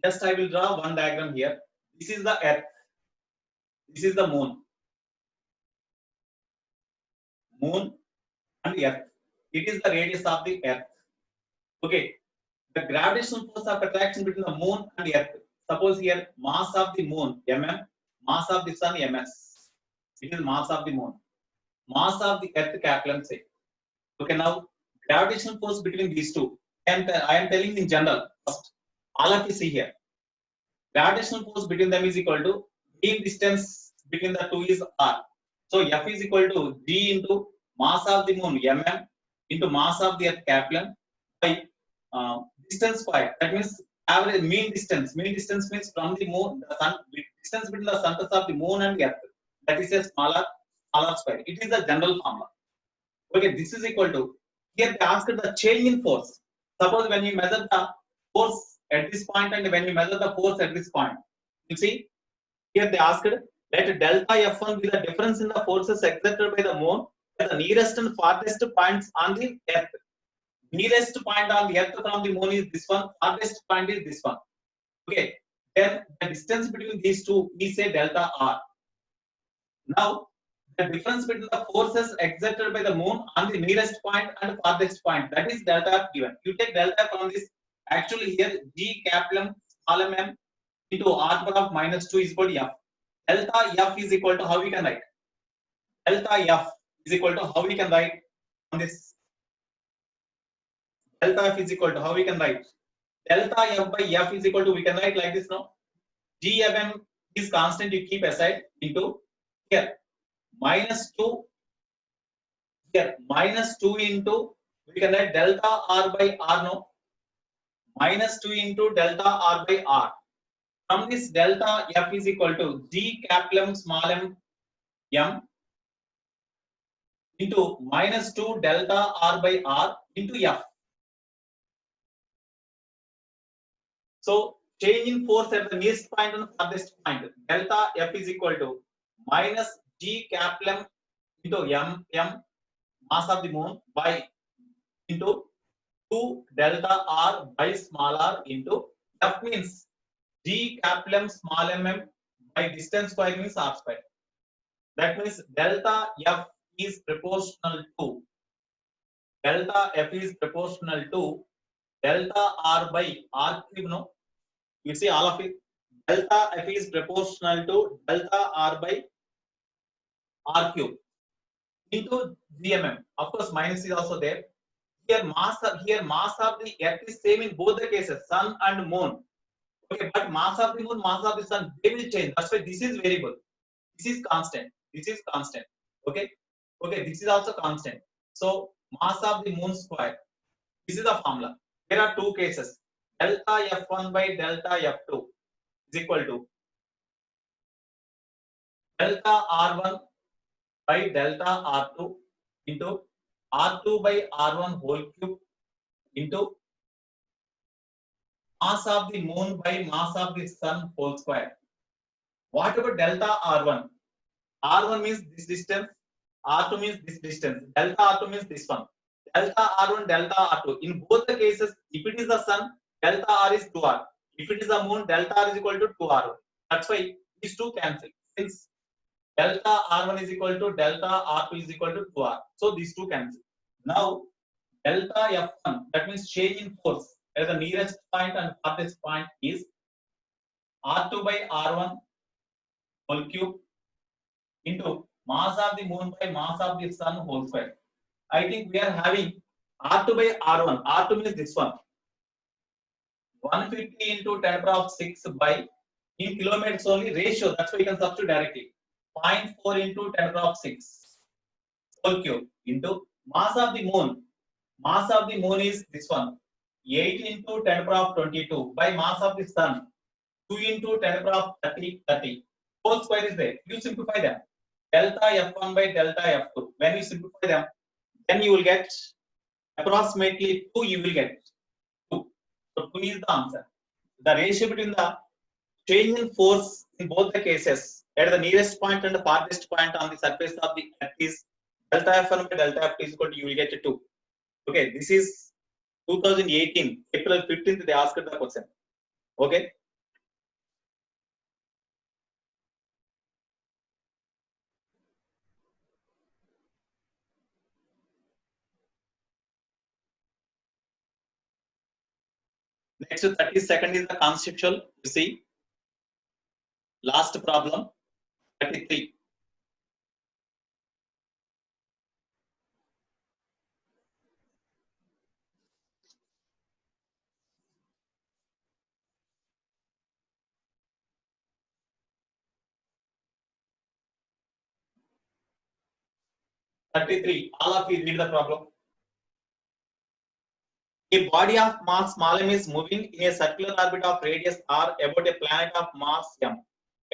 A: just I will draw one diagram here. This is the earth. This is the moon. Moon and earth. It is the radius of the earth. Okay, the gravitational force of attraction between the moon and earth. Suppose here mass of the moon mm, mass of the sun ms. It is mass of the moon. Mass of the earth capital M say. Okay, now gravitational force between these two. I am telling in general first. All of you see here. Gravitational force between them is equal to mean distance between the two is r. So F is equal to g into mass of the moon mm into mass of the earth capital M by distance square. That means average mean distance. Mean distance means from the moon, the sun, distance between the surface of the moon and the earth. That is a smaller square. It is the general formula. Okay, this is equal to, here they asked the change in force. Suppose when you measure the force at this point and when you measure the force at this point, you see, here they asked, let delta F1 be the difference in the forces exerted by the moon at the nearest and farthest points on the earth. Nearest point on the earth from the moon is this one, farthest point is this one. Okay, then the distance between these two we say delta R. Now, the difference between the forces exerted by the moon on the nearest point and farthest point, that is delta F given. You take delta from this, actually here G capital M small m into R power of -2 is equal to F. Delta F is equal to, how we can write? Delta F is equal to, how we can write on this delta f is equal to, how we can write delta f by f is equal to, we can write like this now. Gfm is constant, you keep aside, into here -2, here -2 into, we can write delta r by r now, -2 into delta r by r. From this delta f is equal to g capital M small m m into -2 delta r by r into f. So change in force at the nearest point and farthest point. Delta f is equal to minus g capital M into m mass of the moon by into 2 delta r by small r into f means g capital M small m by distance square means r square. That means delta f is proportional to delta f is proportional to delta r by r cube. No, you see all of it. Delta f is proportional to delta r by r cube into gmm. Of course, minus is also there. Here mass of the earth is same in both the cases, sun and moon. Okay, but mass of the moon, mass of the sun, they will change. That's why this is variable. This is constant. This is constant. Okay. Okay, this is also constant. So mass of the moon square. This is the formula. There are two cases. Delta f1 by delta f2 is equal to delta r1 by delta r2 into r2 by r1 whole cube into mass of the moon by mass of the sun whole square. What about delta r1? R1 means this distance, R2 means this distance, delta R2 means this one. Delta R1, delta R2. In both the cases, if it is the sun, delta R is 2R. If it is the moon, delta R is equal to 2R. That's why these two cancel. Since delta R1 is equal to delta R2 is equal to 2R. So these two cancel. Now, delta F1, that means change in force at the nearest point and farthest point is R2 by R1 whole cube into mass of the moon by mass of the sun whole square. I think we are having R2 by R1. R2 means this one. 150 into 10 power of 6 by, in kilometers only, ratio. That's why you can substitute directly. 0.4 into 10 power of 6 whole cube into mass of the moon. Mass of the moon is this one. 8 into 10 power of 22 by mass of the sun. 2 into 10 power of 30. Whole square is there. You simplify them. Delta F1 by delta F2. When you simplify them, then you will get approximately 2. You will get 2. So 2 is the answer. The ratio between the change in force in both the cases at the nearest point and the farthest point on the surface of the earth is delta F1 by delta F2 is equal to, you will get 2. Okay, this is 2018, April 15th, they asked the question. Okay. Next 32nd is the conceptual. You see, last problem 33. All of you read the problem. A body of mass small m is moving in a circular orbit of radius r about a planet of mass m.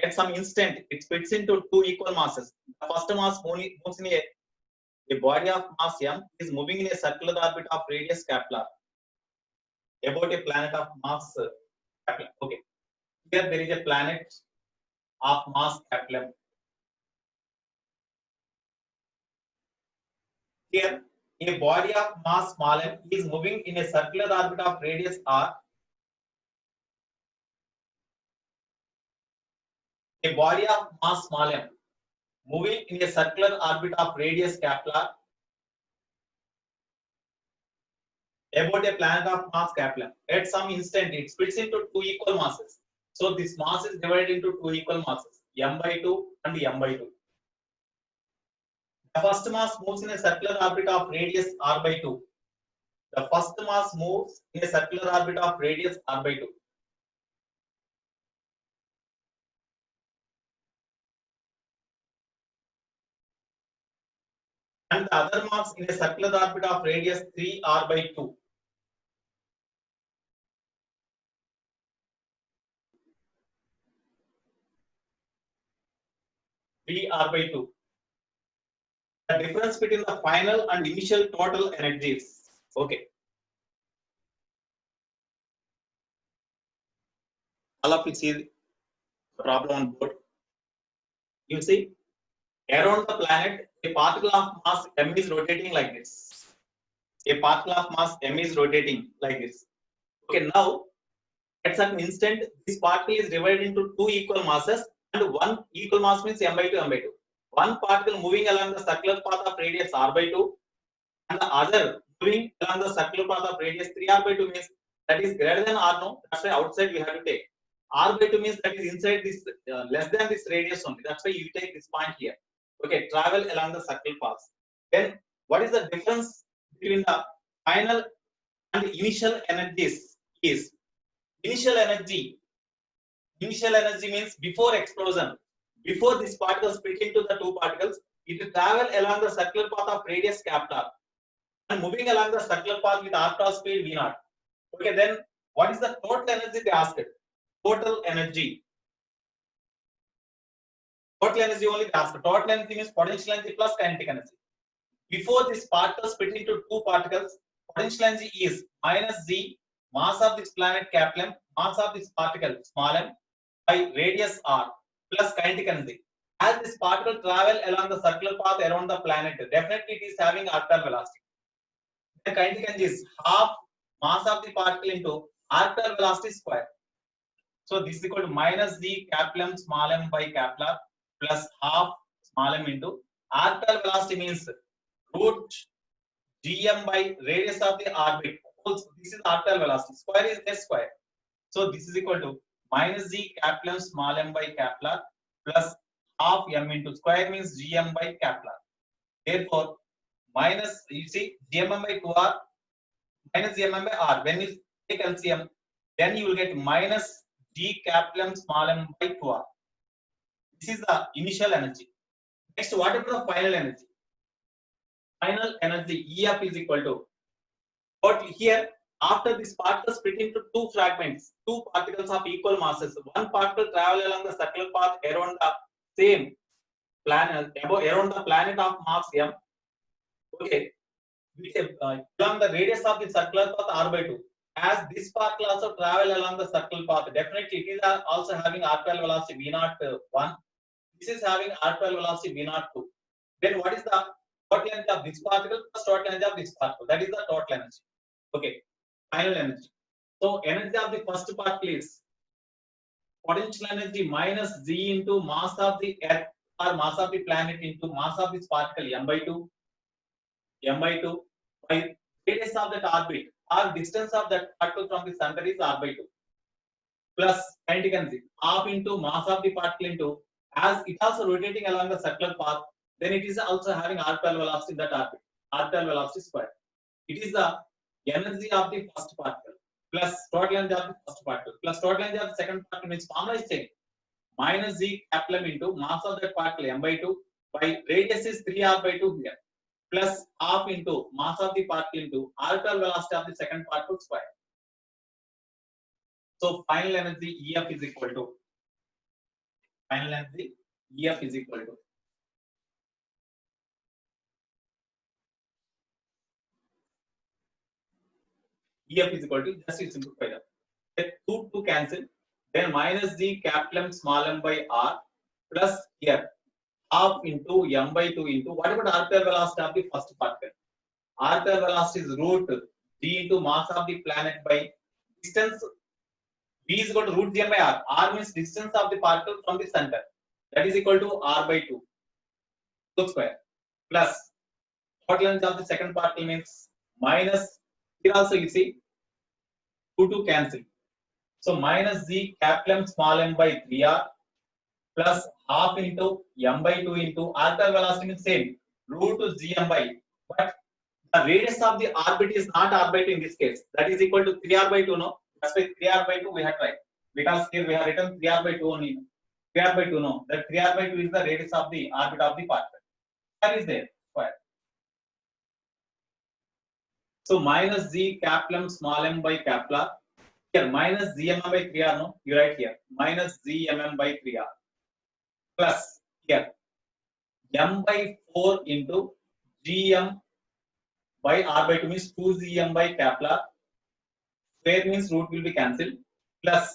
A: At some instant, it splits into two equal masses. The first mass moves in a body of mass m is moving in a circular orbit of radius capital R about a planet of mass capital. Okay, here there is a planet of mass capital M. Here, a body of mass small m is moving in a circular orbit of radius r. A body of mass small m moving in a circular orbit of radius capital R about a planet of mass capital M. At some instant, it splits into two equal masses. So this mass is divided into two equal masses, m by 2 and m by 2. The first mass moves in a circular orbit of radius r by 2. The first mass moves in a circular orbit of radius r by 2. And the other mass in a circular orbit of radius 3 r by 2. R by 2. The difference between the final and initial total energies. Okay. All of you see the problem on board. You see, around the planet, a particle of mass m is rotating like this. A particle of mass m is rotating like this. Okay, now at certain instant, this particle is divided into two equal masses, and one equal mass means m by 2, m by 2. One particle moving along the circular path of radius r by 2, and the other moving along the circular path of radius 3r by 2 means that is greater than r now. That's why outside we have to take. R by 2 means that is inside this less than this radius only. That's why you take this point here. Okay, travel along the circular path. Then what is the difference between the final and initial energies is initial energy. Initial energy means before explosion. Before this particle split into the two particles, it will travel along the circular path of radius capital and moving along the circular path with r cross speed v naught. Okay, then what is the total energy they asked? Total energy. Total energy only they asked. Total energy means potential energy plus kinetic energy. Before this particle split into two particles, potential energy is minus z, mass of this planet capital M, mass of this particle small m, by radius r, plus kinetic energy. As this particle travel along the circular path around the planet, definitely it is having orbital velocity. The kinetic energy is half mass of the particle into orbital velocity square. So this is equal to minus z capital M small m by capital R plus half small m into orbital velocity means root gm by radius of the orbit. Also, this is orbital velocity. Square is s square. So this is equal to minus z capital M small m by capital R plus half m into square means gm by capital R. Therefore, minus you see gm by 2r minus gm by r. When you take LCM, then you will get minus g capital M small m by 2r. This is the initial energy. Next, what about the final energy? Final energy EF is equal to what here after this particle split into two fragments, two particles of equal masses. One particle travel along the circular path around the same planet, around the planet of mass m. Okay, along the radius of the circular path r by 2. As this particle also travel along the circular path, definitely it is also having orbital velocity v naught 1. This is having orbital velocity v naught 2. Then what is the total energy of this particle plus total energy of this particle? That is the total energy. Okay, final energy. So energy of the first particle is potential energy minus z into mass of the earth or mass of the planet into mass of this particle m by 2 by radius of that orbit or distance of that particle from the center is r by 2 plus kinetic energy half into mass of the particle into as it also rotating along the circular path, then it is also having orbital velocity in that orbit, orbital velocity square. It is the energy of the first particle plus total energy of the first particle plus total energy of the second particle means formula is same minus z capital M into mass of that particle m by 2 by radius is 3r by 2 here plus half into mass of the particle into orbital velocity of the second particle square. So final energy EF is equal to final energy EF is equal to EF is equal to just you simplify that. Let 2 cancel. Then minus z capital M small m by r plus here half into m by 2 into what about orbital velocity of the first particle? Orbital velocity is root g into mass of the planet by distance. V is equal to root gm by r. R means distance of the particle from the center. That is equal to r by 2 whole square plus total energy of the second particle means minus here also you see 2 cancel. So minus z capital M small m by 3r plus half into m by 2 into orbital velocity means same root gm by, but the radius of the orbit is not r by 2 in this case. That is equal to 3r by 2, no? That's why 3r by 2 we have tried. Because here we have written 3r by 2 only. 3r by 2, no. That 3r by 2 is the radius of the orbit of the particle. That is there. Square. So minus z capital small m by capital. Here minus gmm by 3r, no? You write here. Minus gmm by 3r. Plus here m by 4 into gm by r by 2 means 2gm by capital. Square means root will be cancelled. Plus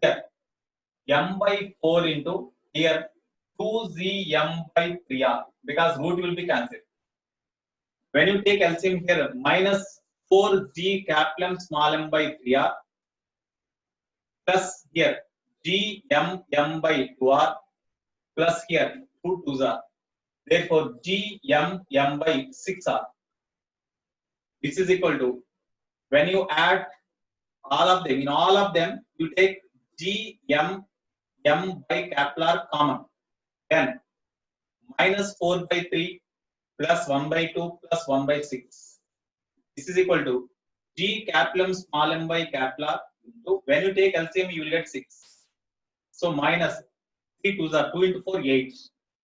A: here m by 4 into here 2gm by 3r because root will be cancelled. When you take LCM here minus 4g capital M small m by 3r plus here gm by 2r plus here 2 2s r. Therefore gm by 6r. This is equal to, when you add all of them, in all of them you take gm by capital R common, then minus 4 by 3 plus 1 by 2 plus 1 by 6. This is equal to g capital M small m by capital R into, when you take LCM you will get 6. So minus 3 2s are 2 into 4 8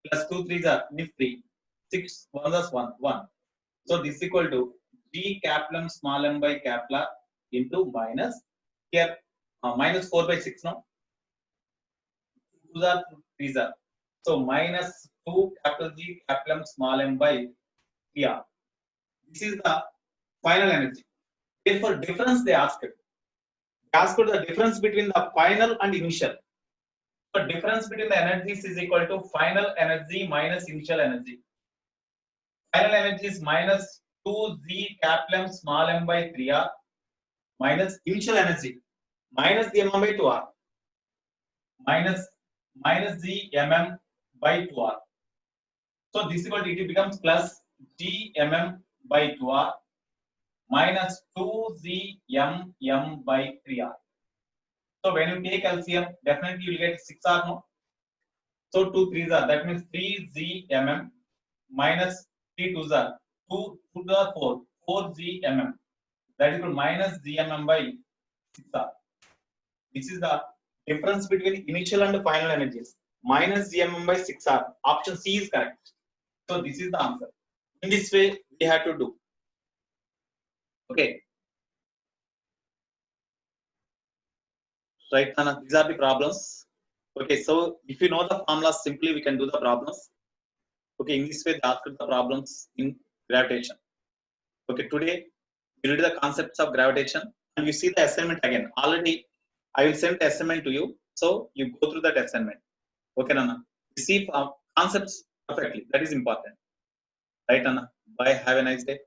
A: plus 2 3s are 3 6 1 is 1 1. So this is equal to g capital M small m by capital R into minus here minus 4 by 6, no? 2s are 3s are. So minus 2 capital G capital M small m by 3r. This is the final energy. Therefore, difference they asked. They asked the difference between the final and initial. So difference between the energies is equal to final energy minus initial energy. Final energy is minus 2g capital M small m by 3r minus initial energy minus the mm by 2r minus the mm by 2r. So this is equal to, it becomes plus gmm by 2r minus 2gmm by 3r. So when you take LCM, definitely you will get 6r, no? So 2 3s are, that means 3gmm minus 3 2s are 2 2 to the 4 4gmm, that is minus gmm by 6r. This is the difference between initial and final energies. Minus gmm by 6r. Option C is correct. So this is the answer. In this way we have to do. Okay. Right, Nana, these are the problems. Okay, so if you know the formulas, simply we can do the problems. Okay, in this way they ask the problems in gravitation. Okay, today we read the concepts of gravitation and you see the assignment again. Already I will send the assignment to you, so you go through that assignment. Okay, Nana, you see concepts perfectly. That is important. Right, Nana. Bye. Have a nice day.